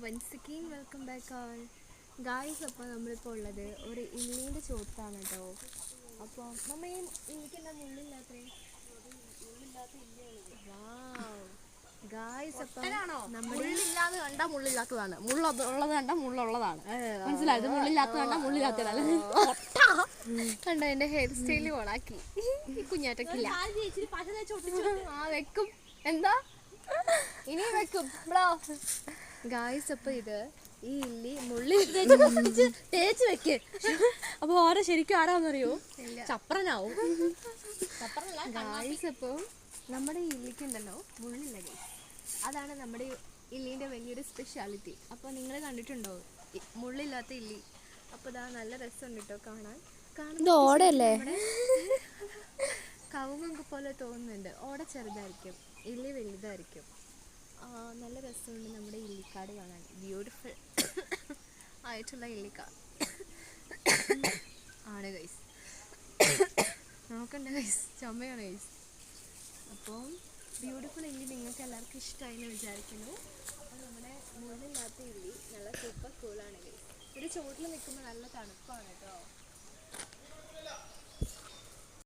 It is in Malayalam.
Once again welcome back all guys. അപ്പോൾ നമ്മളിപ്പോൾ ഉള്ളത് ഒരു ഇല്ലീൻ്റെ ചോട്ടാണ് കേട്ടോ. അപ്പോൾ നമ്മ ഈ ഇല്ലിക്കെന്താ മുള്ളില്ലാത്ത ഗായ്സ്? അപ്പം മുള്ളില്ലാതെ കണ്ടാ മുള്ളില്ലാത്തതാണ്, മുള്ളുള്ളത് കണ്ടാ മുള്ളുള്ളതാണ്. മനസ്സിലായത്? മുള്ളില്ലാത്ത കണ്ടാ മുള്ളില്ലാത്തതാണ്. കണ്ടോ എൻ്റെ ഹെയർ സ്റ്റൈല് ഓണാക്കി കുഞ്ഞാറ്റക്കില്ല. ആ വെക്കും, എന്താ ഇനി വെക്കും ബ്ലോ. ഗായ്സ് അപ്പോൾ ഇത് ഈ ഇല്ലി മുള്ളി തേച്ച് വെക്ക്. അപ്പൊ ഓരോ ശരിക്കും ആരാന്നറിയോ? ചപ്രനാവും. ഗായ്സ് അപ്പോൾ നമ്മുടെ ഈ ഇല്ലിക്കുണ്ടല്ലോ മുള്ളില്ല ഗൈസ്. അതാണ് നമ്മുടെ ഇല്ലീൻ്റെ വലിയൊരു സ്പെഷ്യാലിറ്റി. അപ്പോൾ നിങ്ങൾ കണ്ടിട്ടുണ്ടോ മുള്ളില്ലാത്ത ഇല്ലി? അപ്പോൾ ഇതാ നല്ല രസമുണ്ട് കേട്ടോ കാണാൻ. ഓടല്ലേ? കവുങ്ങൊക്കെ പോലെ തോന്നുന്നുണ്ട്. ഓട ചെറുതായിരിക്കും, ഇല്ലി വലുതായിരിക്കും. നല്ല രസമുണ്ട് നമ്മുടെ ഇല്ലിക്കാട് കാണാൻ. ബ്യൂട്ടിഫുൾ ആയിട്ടുള്ള ഇല്ലിക്കാട് ആണ് ഗൈസ്. നോക്കണ്ട ഗൈസ്, ചുമയാണ് ഗൈസ്. അപ്പോൾ ബ്യൂട്ടിഫുൾ ഇല്ലി നിങ്ങൾക്ക് എല്ലാവർക്കും ഇഷ്ടമായി എന്ന് വിചാരിക്കുന്നു. അപ്പോൾ നമ്മുടെ മുള്ളില്ലാത്ത ഇല്ലി നല്ല സൂപ്പർ കൂളാണ് ഗൈസ്. ഒരു ചുവട്ടിൽ നിൽക്കുമ്പോൾ നല്ല തണുപ്പാണ് കേട്ടോ.